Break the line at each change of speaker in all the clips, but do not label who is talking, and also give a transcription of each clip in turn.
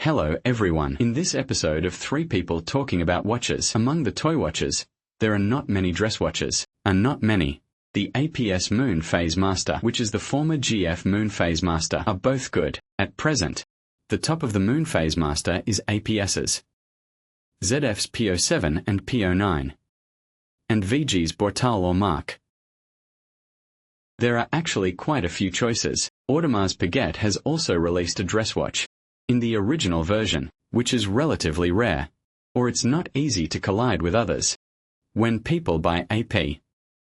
Hello everyone. In this episode of 3 people talking about watches, among the toy watches, there are not many dress watches. Not many. The APS Moon Phase Master, which is the former GF Moon Phase Master, are both good. At present, the top of the Moon Phase Master is APS's ZF's P07 and P09, and VG's Bortal or Mark. There are actually quite a few choices. Audemars Piguet has also released a dress watch in the original version, which is relatively rare, or it's not easy to collide with others. When people buy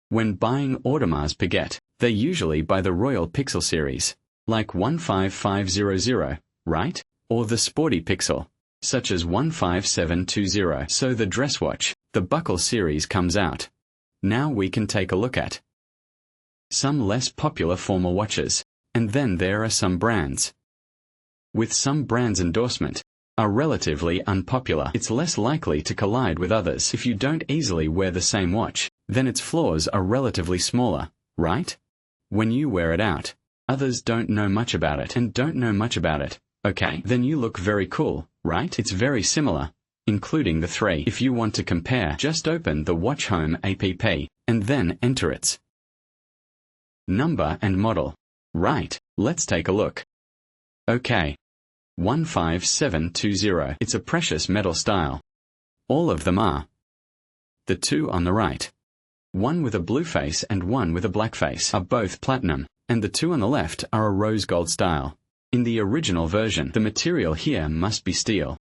when buying Audemars Piguet, they usually buy the Royal Pixel series, like 15500, right? Or the Sporty Pixel, such as 15720. So the dress watch, the Buckle series comes out. Now we can take a look at some less popular formal watches, and then there are some brands with some brands' endorsement are relatively unpopular. It's less likely to collide with others. If you don't easily wear the same watch, then its flaws are relatively smaller, right? When you wear it out, others don't know much about it and don't know much about it. Okay, then you look very cool, right? It's very similar, including the 3. If you want to compare, just open the Watch Home app and then enter its number and model. Right, let's take a look. Okay. 15720. It's a precious metal style. All of them are. The 2 on the right, one with a blue face and one with a black face, are both platinum, and the 2 on the left are a rose gold style. In the original version, the material here must be steel.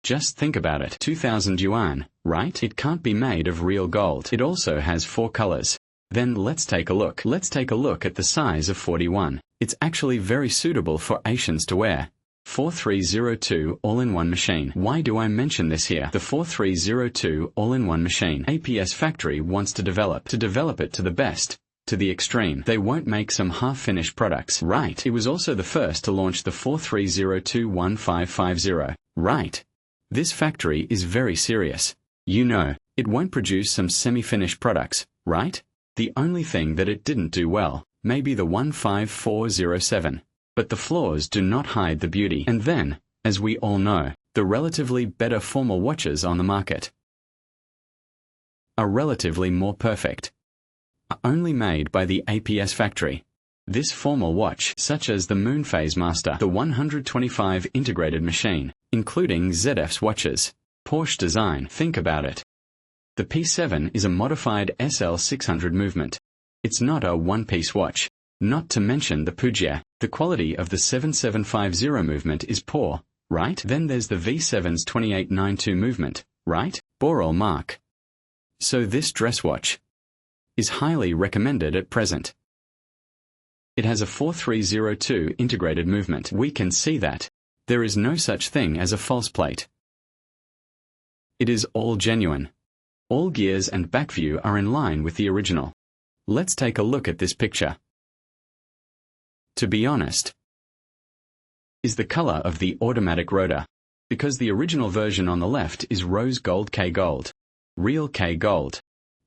Just think about it. 2,000 yuan, right? It can't be made of real gold. It also has 4 colors. Then let's take a look. Let's take a look at the size of 41. It's actually very suitable for Asians to wear. 4302 all-in-one machine. Why do I mention this here? The 4302 all-in-one machine, APS factory wants to develop it to the best, to the extreme. They won't make some half-finished products. Right. It was also the first to launch the 43021550. Right. This factory is very serious. You know, it won't produce some semi-finished products, right? The only thing that it didn't do well, maybe the 15407. But the flaws do not hide the beauty. And then, as we all know, the relatively better formal watches on the market are relatively more perfect, are only made by the APS factory. This formal watch, such as the Moon Phase Master, the 125 integrated machine, including ZF's watches, Porsche design, think about it. The P7 is a modified SL600 movement. It's not a one-piece watch. Not to mention the Pugia. The quality of the 7750 movement is poor, right? Then there's the V7's 2892 movement, right? Boral Mark. So this dress watch is highly recommended at present. It has a 4302 integrated movement. We can see that there is no such thing as a false plate. It is all genuine. All gears and back view are in line with the original. Let's take a look at this picture. To be honest, is the color of the automatic rotor, because the original version on the left is rose gold K gold, real K gold,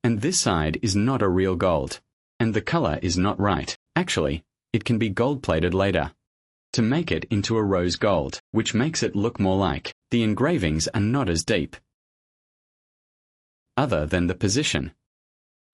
and this side is not a real gold, and the color is not right. Actually, it can be gold plated later to make it into a rose gold, which makes it look more like. The engravings are not as deep, other than the position,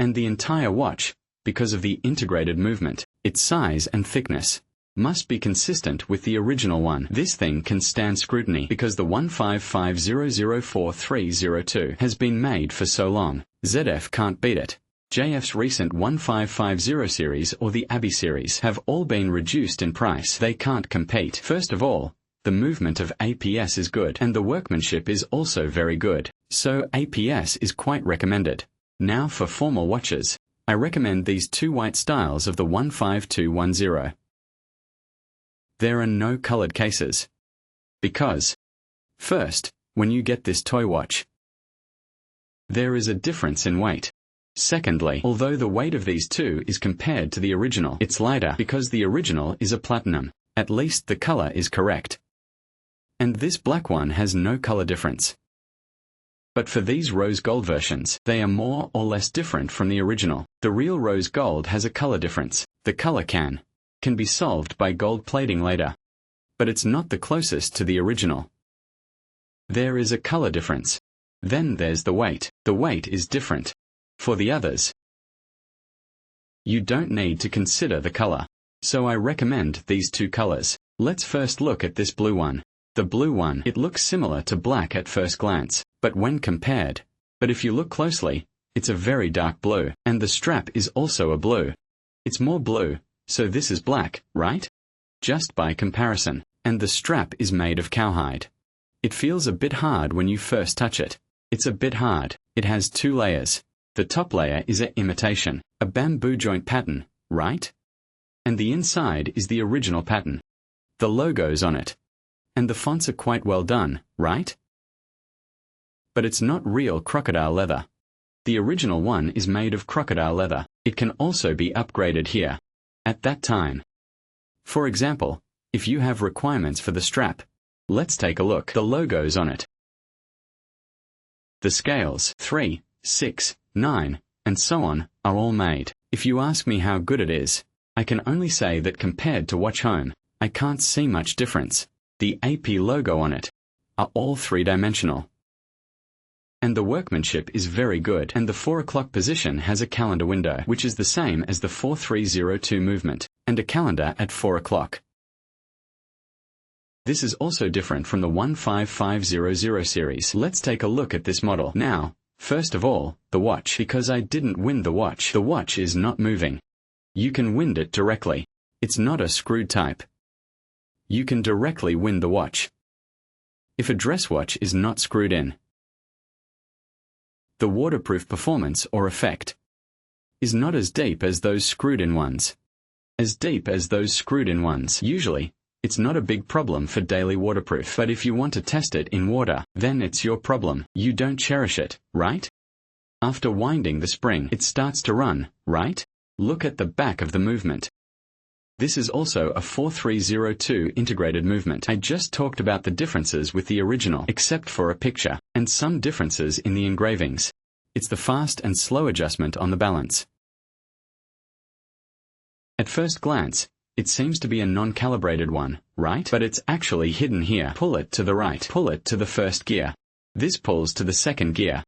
and the entire watch, because of the integrated movement, its size and thickness must be consistent with the original one. This thing can stand scrutiny because the 155004302 has been made for so long. ZF can't beat it. JF's recent 1550 series or the Abbey series have all been reduced in price. They can't compete. First of all, the movement of APS is good and the workmanship is also very good. So APS is quite recommended. Now for formal watches, I recommend these 2 white styles of the 15210. There are no colored cases. Because, first, when you get this toy watch, there is a difference in weight. Secondly, although the weight of these 2 is compared to the original, it's lighter because the original is a platinum. At least the color is correct. And this black one has no color difference. But for these rose gold versions, they are more or less different from the original. The real rose gold has a color difference. The color can be solved by gold plating later. But it's not the closest to the original. There is a color difference. Then there's the weight. The weight is different. For the others, you don't need to consider the color. So I recommend these two colors. Let's first look at this blue one. The blue one, it looks similar to black at first glance, but when compared, but if you look closely, it's a very dark blue, and the strap is also a blue. It's more blue, so this is black, right? Just by comparison. And the strap is made of cowhide. It feels a bit hard when you first touch it. It's a bit hard. It has two layers. The top layer is an imitation, a bamboo joint pattern, right? And the inside is the original pattern. The logo's on it. And the fonts are quite well done, right? But it's not real crocodile leather. The original one is made of crocodile leather. It can also be upgraded here. At that time. For example, if you have requirements for the strap, let's take a look. The logo's on it. The scales, 3, 6, 9, and so on, are all made. If you ask me how good it is, I can only say that compared to Watch Home, I can't see much difference. The AP logo on it are all three-dimensional. And the workmanship is very good, and the 4 o'clock position has a calendar window, which is the same as the 4302 movement, and a calendar at 4 o'clock. This is also different from the 15500 series. Let's take a look at this model. Now, first of all, the watch. Because I didn't wind the watch is not moving. You can wind it directly. It's not a screwed type. You can directly wind the watch. If a dress watch is not screwed in, the waterproof performance or effect is not as deep as those screwed-in ones. Usually, it's not a big problem for daily waterproof. But if you want to test it in water, then it's your problem. You don't cherish it, right? After winding the spring, it starts to run, right? Look at the back of the movement. This is also a 4302 integrated movement. I just talked about the differences with the original, except for a picture, and some differences in the engravings. It's the fast and slow adjustment on the balance. At first glance, it seems to be a non-calibrated one, right? But it's actually hidden here. Pull it to the right. Pull it to the first gear. This pulls to the second gear.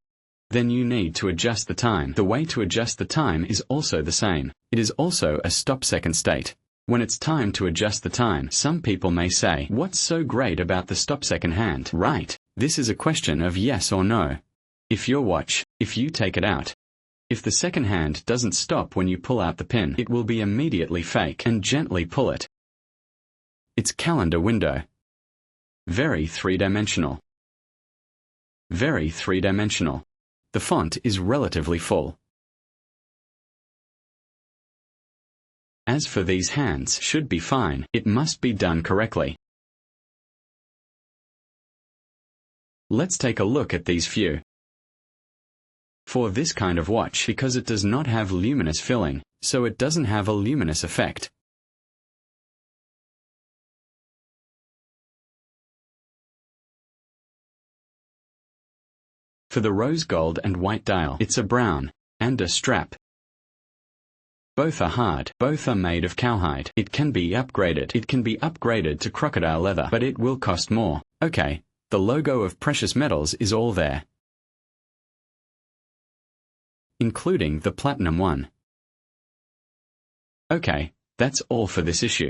Then you need to adjust the time. The way to adjust the time is also the same. It is also a stop-second state. When it's time to adjust the time, some people may say, what's so great about the stop-second hand? Right. This is a question of yes or no. If your watch, if you take it out, if the second hand doesn't stop when you pull out the pin, it will be immediately fake, and gently pull it. It's calendar window. Very three-dimensional. Very three-dimensional. The font is relatively full. As for these hands, should be fine. It must be done correctly. Let's take a look at these few. For this kind of watch, because it does not have luminous filling, so it doesn't have a luminous effect. For the rose gold and white dial, it's a brown, and a strap. Both are hard, both are made of cowhide. It can be upgraded. It can be upgraded to crocodile leather, but it will cost more. Okay, the logo of precious metals is all there, including the platinum one. Okay, that's all for this issue.